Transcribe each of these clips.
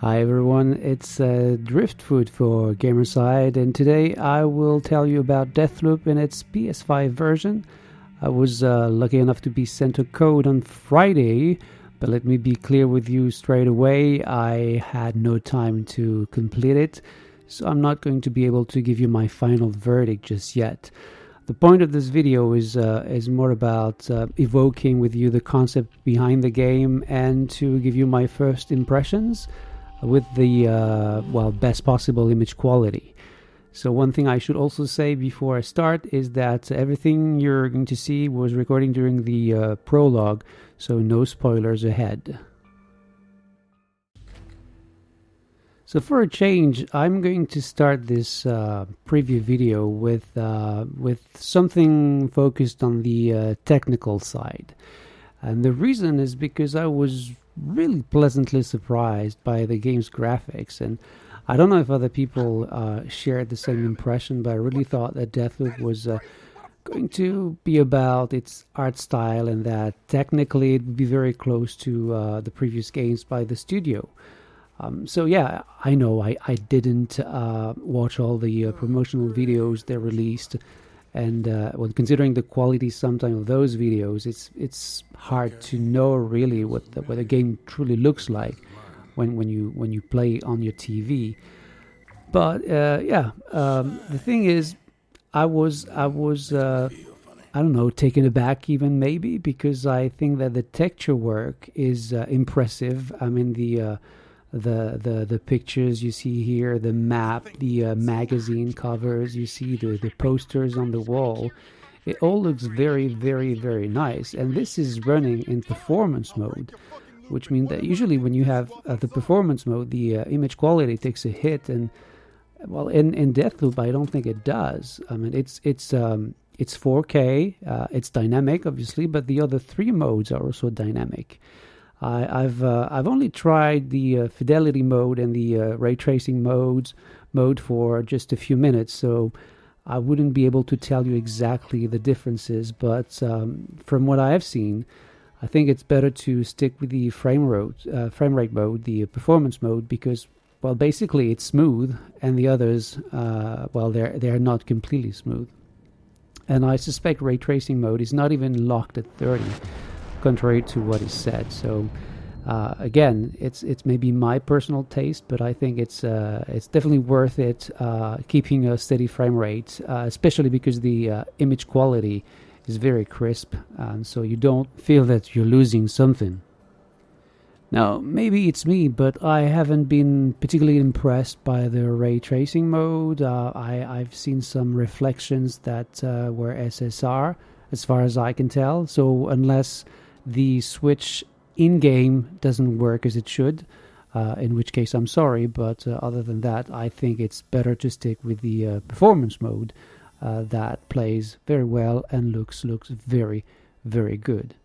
Hi everyone, it's Driftfoot for Gamerside, and today I will tell you about Deathloop in its PS5 version. I was lucky enough to be sent a code on Friday, but let me be clear with you straight away, I had no time to complete it, so I'm not going to be able to give you my final verdict just yet. The point of this video is more about evoking with you the concept behind the game and to give you my first impressions with the best possible image quality. So one thing I should also say before I start is that everything you're going to see was recording during the prologue, so no spoilers ahead. So for a change, I'm going to start this preview video with something focused on the technical side. And the reason is because I was really pleasantly surprised by the game's graphics, and I don't know if other people shared the same impression, but I really thought that Deathloop was going to be about its art style and that technically it would be very close to the previous games by the studio. So yeah, I know I didn't watch all the promotional videos they released, and considering the quality sometimes of those videos, it's hard to know really what the game truly looks like when you play on your TV. But the thing is, I was I don't know, taken aback even maybe, because I think that the texture work is impressive. I mean the pictures you see here, the map, the magazine covers, you see the posters on the wall. It all looks very, very, very nice. And this is running in performance mode, which means that usually when you have the performance mode, the image quality takes a hit. And well, in Deathloop, I don't think it does. I mean, it's 4K, it's dynamic, obviously, but the other three modes are also dynamic. I've only tried the fidelity mode and the ray tracing mode for just a few minutes, so I wouldn't be able to tell you exactly the differences. But from what I have seen, I think it's better to stick with the frame rate mode, the performance mode, because well, basically it's smooth, and the others, they're not completely smooth. And I suspect ray tracing mode is not even locked at 30. Contrary to what is said. So again, it's maybe my personal taste, but I think it's definitely worth it keeping a steady frame rate, especially because the image quality is very crisp, and so you don't feel that you're losing something. Now, maybe it's me, but I haven't been particularly impressed by the ray tracing mode. I've seen some reflections that were SSR, as far as I can tell. So unless the switch in-game doesn't work as it should, in which case I'm sorry, but other than that, I think it's better to stick with the performance mode that plays very well and looks very, very good.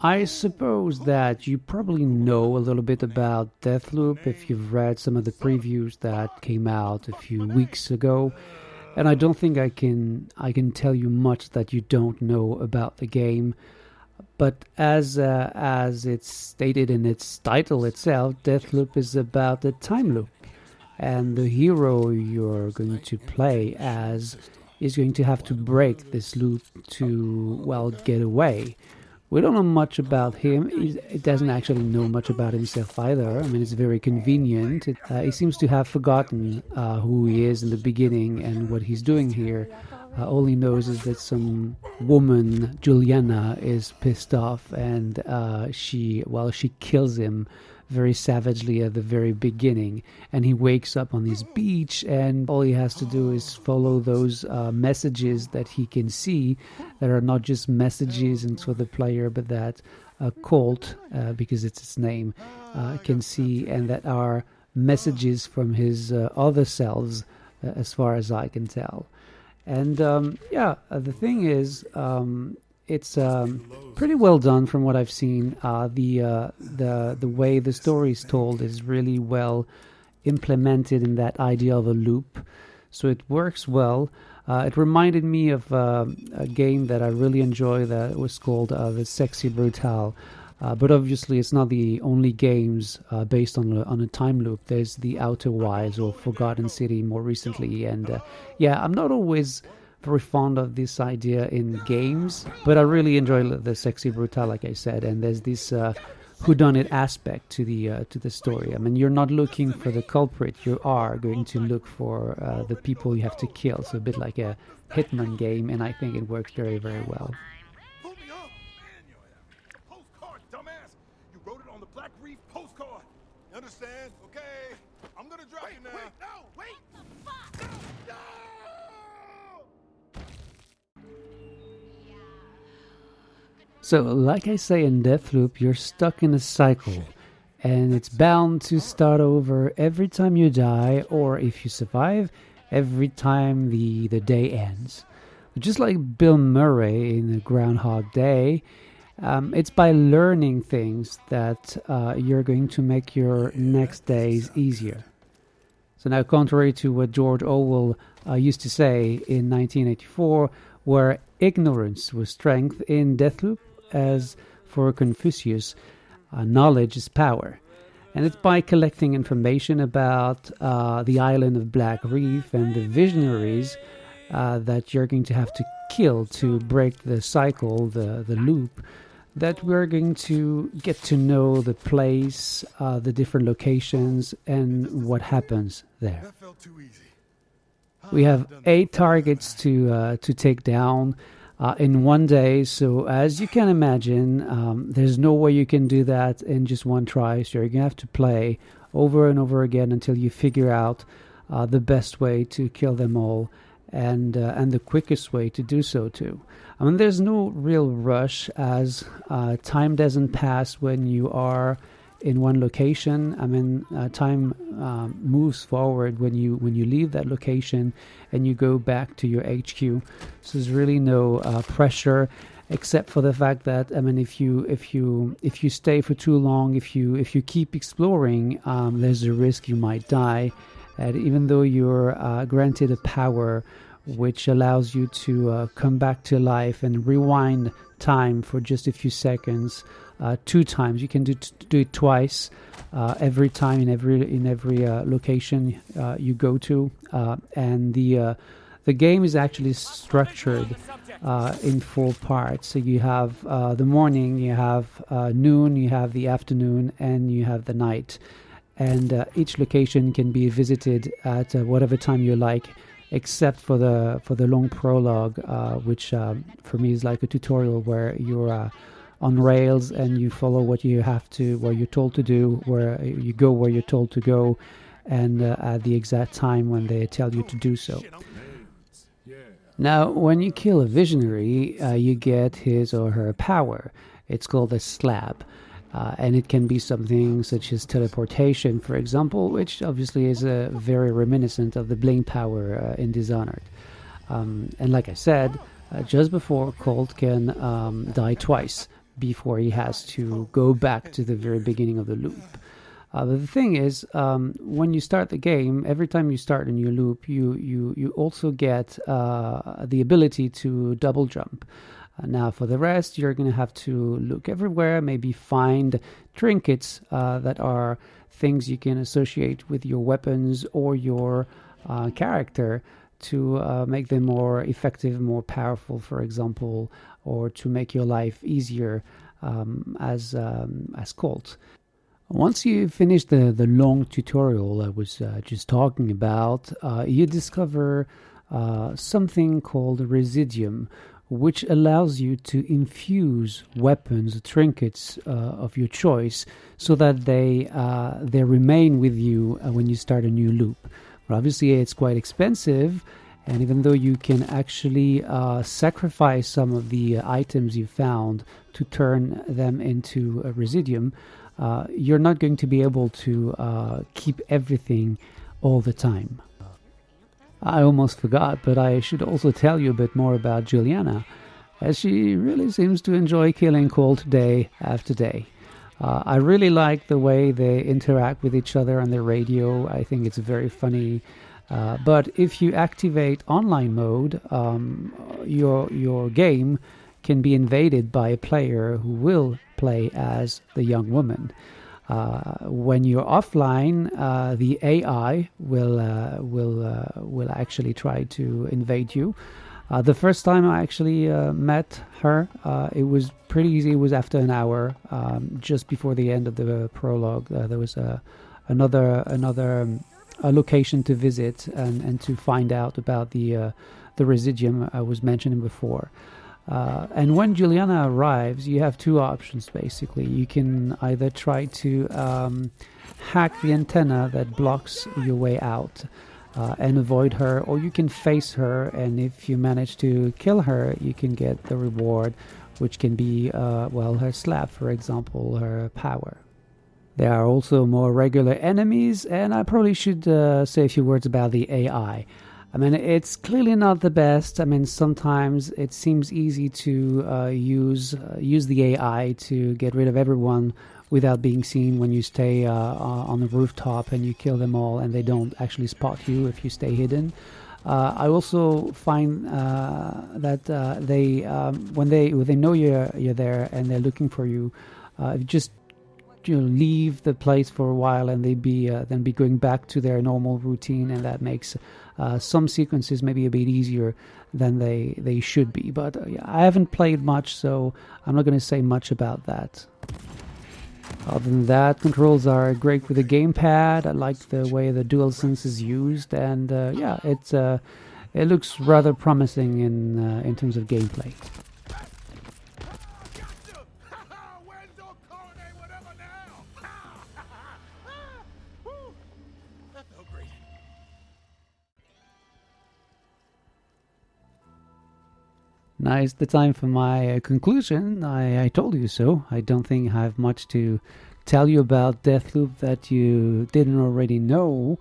I suppose that you probably know a little bit about Deathloop if you've read some of the previews that came out a few weeks ago, and I don't think I can tell you much that you don't know about the game. But as it's stated in its title itself, Deathloop is about a time loop, and the hero you're going to play as is going to have to break this loop to get away. We don't know much about him. He doesn't actually know much about himself either. I mean, it's very convenient. He seems to have forgotten who he is in the beginning and what he's doing here. All he knows is that some woman, Juliana, is pissed off, and she kills him very savagely at the very beginning. And he wakes up on this beach, and all he has to do is follow those messages that he can see that are not just messages and for the player, but that Colt, because it's its name, can see, and that are messages from his other selves, as far as I can tell. And the thing is, it's pretty well done from what I've seen. The way the story is told is really well implemented in that idea of a loop, so it works well. It reminded me of a game that I really enjoy that was called the Sexy Brutale. But obviously, it's not the only games based on a time loop. There's the Outer Wilds or Forgotten City more recently, and yeah, I'm not always very fond of this idea in games, but I really enjoy the Sexy Brutale, like I said. And there's this whodunit aspect to the story. I mean, you're not looking for the culprit; you are going to look for the people you have to kill. So a bit like a Hitman game, and I think it works very, very well. Understand? Okay. I'm gonna drop you now. Wait, no, wait! Fuck! No! So, like I say in Deathloop, you're stuck in a cycle, and it's bound to start over every time you die, or if you survive, every time the day ends. Just like Bill Murray in the Groundhog Day, it's by learning things that you're going to make your next days easier. So now, contrary to what George Orwell used to say in 1984, where ignorance was strength, in Deathloop, as for Confucius, knowledge is power. And it's by collecting information about the island of Black Reef and the visionaries that you're going to have to kill to break the cycle, the loop, that we're going to get to know the place, the different locations, and what happens there. That felt too easy. We have 8 targets to take down in one day, so as you can imagine, there's no way you can do that in just one try, so you're going to have to play over and over again until you figure out the best way to kill them all, and the quickest way to do so too. I mean, there's no real rush, as time doesn't pass when you are in one location. I mean, time moves forward when you leave that location and you go back to your HQ. So there's really no pressure, except for the fact that, I mean, if you stay for too long, if you keep exploring, there's a risk you might die. And even though you're granted a power which allows you to come back to life and rewind time for just a few seconds, 2 times. You can do it twice, every time in every location you go to, and the game is actually structured in 4 parts. So you have the morning, you have noon, you have the afternoon, and you have the night. And each location can be visited at whatever time you like, except for the long prologue, which for me is like a tutorial where you're on rails and you follow what you're told to do, where you go where you're told to go, and at the exact time when they tell you to do so. Now, when you kill a visionary, you get his or her power. It's called a slab. And it can be something such as teleportation, for example, which obviously is very reminiscent of the bling power in Dishonored. And like I said, just before, Colt can die twice before he has to go back to the very beginning of the loop. But the thing is, when you start the game, every time you start a new loop, you also get the ability to double jump. Now, for the rest, you're going to have to look everywhere, maybe find trinkets that are things you can associate with your weapons or your character to make them more effective, more powerful, for example, or to make your life easier as Colt. Once you finish the long tutorial I was just talking about, you discover something called Residium, which allows you to infuse weapons, trinkets of your choice, so that they remain with you when you start a new loop. But obviously, it's quite expensive, and even though you can actually sacrifice some of the items you found to turn them into a Residium, you're not going to be able to keep everything all the time. I almost forgot, but I should also tell you a bit more about Juliana. as she really seems to enjoy killing Colt day after day. I really like the way they interact with each other on the radio. I think it's very funny. But if you activate online mode, your game can be invaded by a player who will play as the young woman. When you're offline, the AI will actually try to invade you. The first time I actually met her, it was pretty easy. It was after an hour, just before the end of the prologue. There was another a location to visit and to find out about the residuum I was mentioning before. And when Juliana arrives, you have two options basically. You can either try to hack the antenna that blocks your way out and avoid her, or you can face her, and if you manage to kill her, you can get the reward, which can be, well, her slap, for example, her power. There are also more regular enemies, and I probably should say a few words about the AI. I mean, it's clearly not the best. I mean, sometimes it seems easy to use the AI to get rid of everyone without being seen when you stay on the rooftop and you kill them all, and they don't actually spot you if you stay hidden. I also find that they when they know you're there and they're looking for you, just leave the place for a while, and then be going back to their normal routine, and that makes some sequences maybe a bit easier than they should be. But I haven't played much, so I'm not going to say much about that. Other than that, controls are great with the gamepad. I like the way the DualSense is used, and yeah, it looks rather promising in terms of gameplay. Now is the time for my conclusion. I told you so. I don't think I have much to tell you about Deathloop that you didn't already know.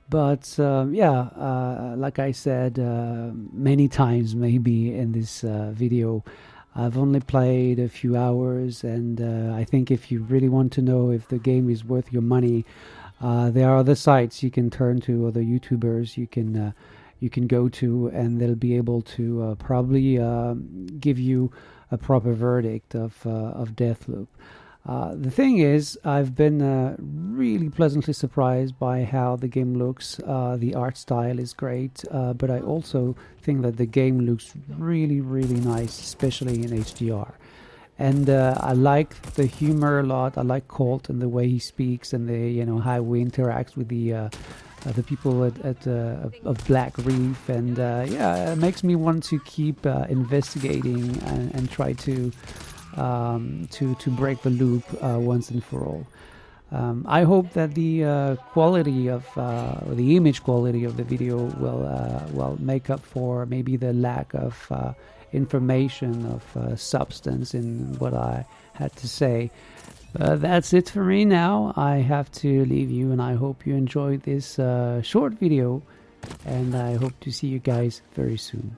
But yeah, like I said many times maybe in this video, I've only played a few hours, and I think if you really want to know if the game is worth your money, there are other sites you can turn to, other YouTubers you can go to, and they'll be able to probably give you a proper verdict of Deathloop. The thing is, I've been really pleasantly surprised by how the game looks. The art style is great, but I also think that the game looks really, really nice, especially in HDR. And I like the humor a lot. I like Colt and the way he speaks, and how we interact with the people of Black Reef, and yeah, it makes me want to keep investigating and try to break the loop once and for all. I hope that the quality of the image quality of the video will make up for maybe the lack of information, of substance in what I had to say. That's it for me now. I have to leave you, and I hope you enjoyed this short video, and I hope to see you guys very soon.